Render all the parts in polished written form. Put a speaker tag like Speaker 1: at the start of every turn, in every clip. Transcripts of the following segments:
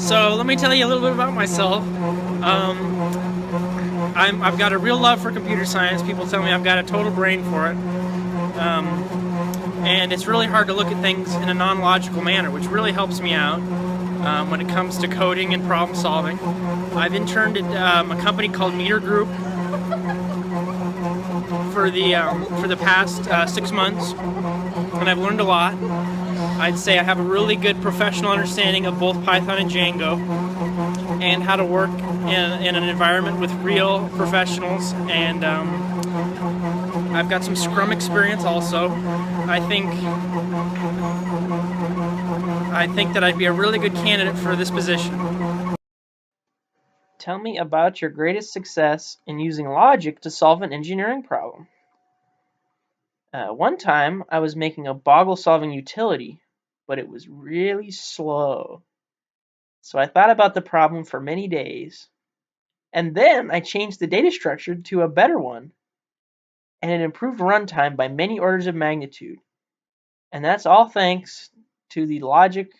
Speaker 1: So let me tell you a little bit about myself. I've got a real love for computer science. People tell me I've got a total brain for it. Um, and it's really hard to look at things in a non-logical manner, which really helps me out when it comes to coding and problem solving. I've interned at a company called Meter Group for the past 6 months, and I've learned a lot. I'd say I have a really good professional understanding of both Python and Django, and how to work in an environment with real professionals. And I've got some Scrum experience also. I think that I'd be a really good candidate for this position. Tell me about your greatest success in using logic to solve an engineering problem. One time, I was making a boggle-solving utility, but it was really slow. So I thought about the problem for many days, and then I changed the data structure to a better one, and it improved runtime by many orders of magnitude. And that's all thanks to the logic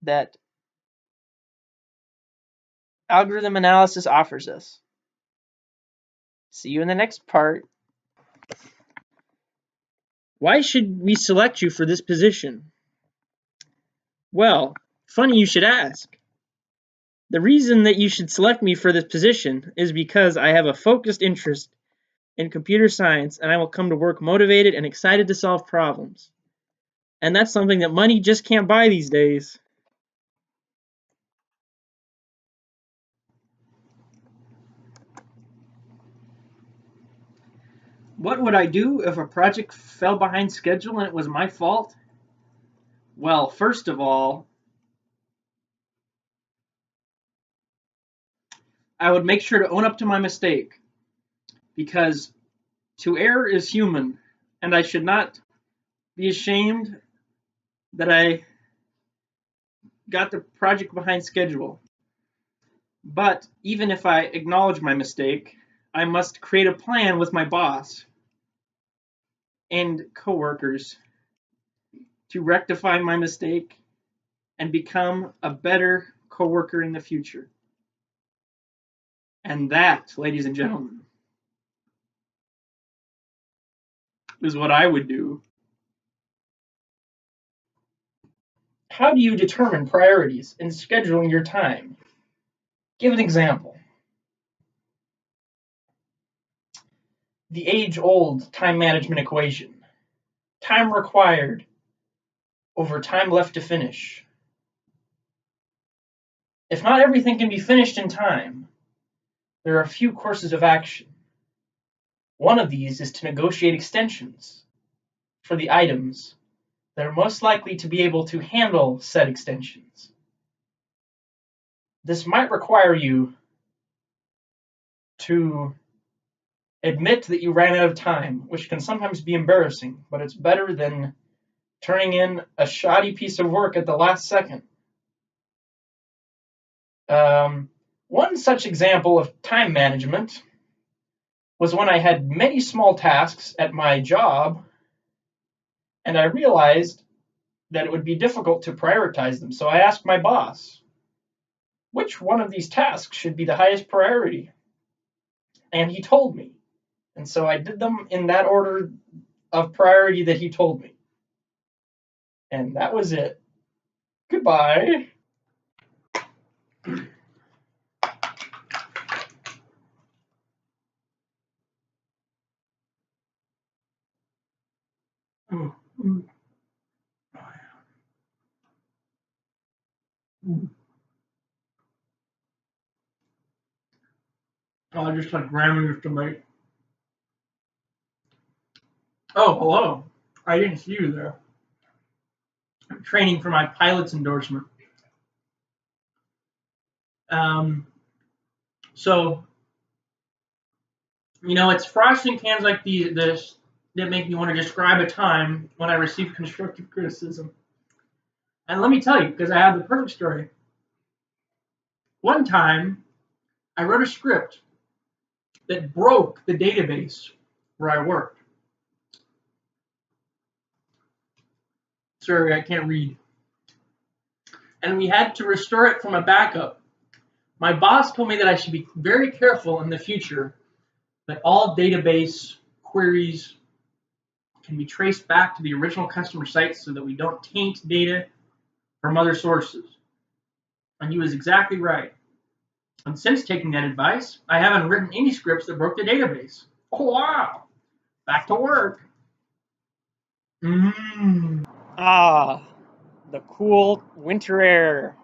Speaker 1: that algorithm analysis offers us. See you in the next part. Why should we select you for this position? Well, funny you should ask. The reason that you should select me for this position is because I have a focused interest in computer science, and I will come to work motivated and excited to solve problems. And that's something that money just can't buy these days. What would I do if a project fell behind schedule and it was my fault? Well, first of all, I would make sure to own up to my mistake, because to err is human, and I should not be ashamed that I got the project behind schedule. But even if I acknowledge my mistake, I must create a plan with my boss and coworkers to rectify my mistake and become a better coworker in the future. And that, ladies and gentlemen, is what I would do. How do you determine priorities in scheduling your time? Give an example. The age-old time management equation. Time required over time left to finish. If not everything can be finished in time, there are a few courses of action. One of these is to negotiate extensions for the items that are most likely to be able to handle said extensions. This might require you to admit that you ran out of time, which can sometimes be embarrassing, but it's better than turning in a shoddy piece of work at the last second. One such example of time management was when I had many small tasks at my job, and I realized that it would be difficult to prioritize them. So I asked my boss, which one of these tasks should be the highest priority? And he told me. And so I did them in that order of priority that he told me. And that was it. Goodbye. I just like ramming this to make. Oh, hello. I didn't see you there. I'm training for my pilot's endorsement. So, it's frosting cans like this that make me want to describe a time when I received constructive criticism. And let me tell you, because I have the perfect story. One time, I wrote a script that broke the database where I worked. Sorry, I can't read. and we had to restore it from a backup. My boss told me that I should be very careful in the future that all database queries can be traced back to the original customer site so that we don't taint data from other sources. And he was exactly right. And since taking that advice, I haven't written any scripts that broke the database. Oh, wow. Back to work.
Speaker 2: Ah, the cool winter air.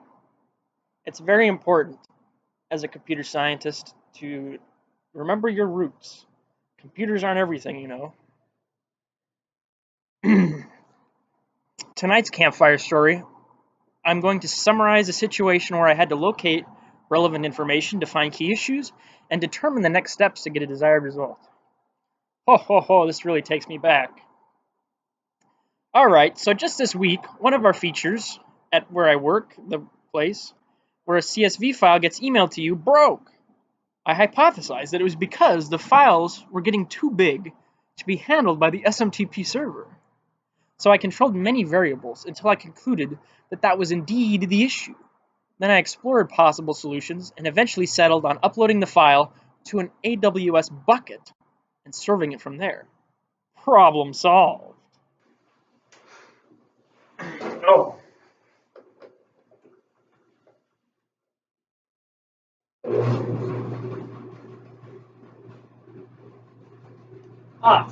Speaker 2: It's very important as a computer scientist to remember your roots. Computers aren't everything, you know. Tonight's campfire story, I'm going to summarize a situation where I had to locate relevant information to find key issues and determine the next steps to get a desired result. Ho ho ho, this really takes me back. Alright, so just this week, one of our features at where I work, the place, where a CSV file gets emailed to you, broke. I hypothesized that it was because the files were getting too big to be handled by the SMTP server. So I controlled many variables until I concluded that that was indeed the issue. Then I explored possible solutions and eventually settled on uploading the file to an AWS bucket and serving it from there. Problem solved.
Speaker 1: Oh.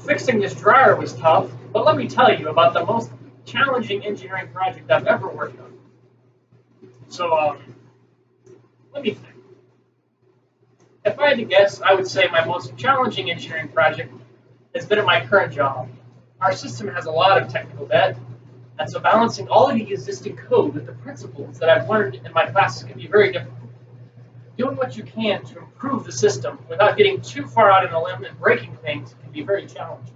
Speaker 1: Fixing this dryer was tough, but let me tell you about the most challenging engineering project I've ever worked on. So, let me think. If I had to guess, I would say my most challenging engineering project has been at my current job. Our system has a lot of technical debt, and so balancing all of the existing code with the principles that I've learned in my classes can be very difficult. Doing what you can to improve the system without getting too far out on a limb and breaking things can be very challenging.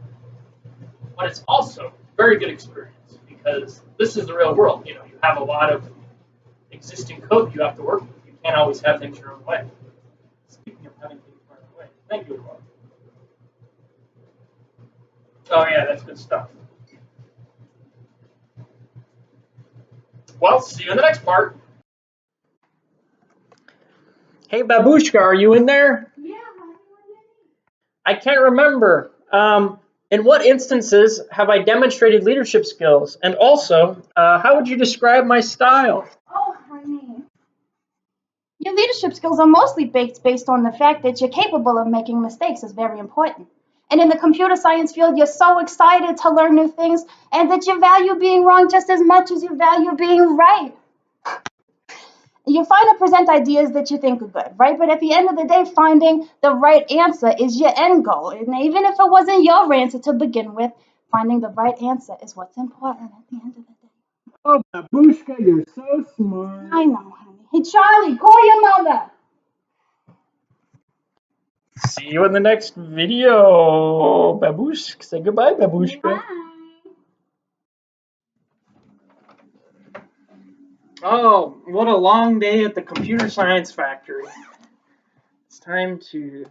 Speaker 1: But it's also a very good experience because this is the real world. You know, you have a lot of existing code you have to work with. You can't always have things your own way. Speaking of having things your own way, thank you, Rob. Oh yeah, that's good stuff. Well, see you in the next part.
Speaker 2: Hey, Babooshka, are you in there?
Speaker 3: Yeah,
Speaker 2: I can't remember. In what instances have I demonstrated leadership skills? And also, how would you describe my style?
Speaker 3: oh, honey. Your leadership skills are mostly based on the fact that you're capable of making mistakes is very important. And in the computer science field, you're so excited to learn new things and that you value being wrong just as much as you value being right. You find and present ideas that you think are good, right? But at the end of the day, finding the right answer is your end goal. And even if it wasn't your answer to begin with, finding the right answer is what's important at the end of the day.
Speaker 2: Oh, Babooshka, you're so smart.
Speaker 3: I know, honey. Hey, Charlie, call your mother.
Speaker 2: See you in the next video, Babooshka. Say goodbye, Babooshka.
Speaker 3: Bye.
Speaker 2: Oh, what a long day at the computer science factory. It's time to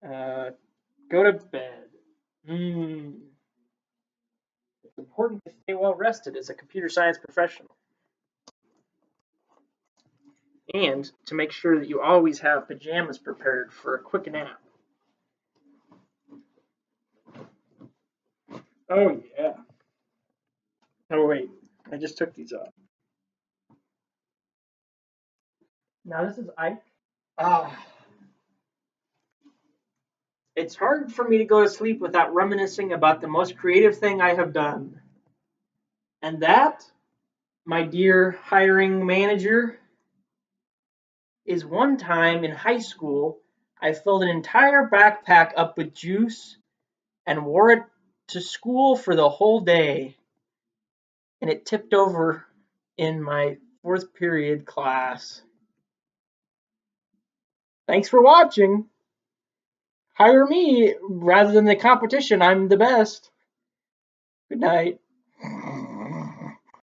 Speaker 2: go to bed. It's important to stay well rested as a computer science professional. And to make sure that you always have pajamas prepared for a quick nap. Oh, yeah. Oh, wait. I just took these off. Now, this is Ike. It's hard for me to go to sleep without reminiscing about the most creative thing I have done. And that, my dear hiring manager, is one time in high school, I filled an entire backpack up with juice and wore it to school for the whole day. And it tipped over in my 4th period class. Thanks for watching. Hire me rather than the competition. I'm the best. Good night.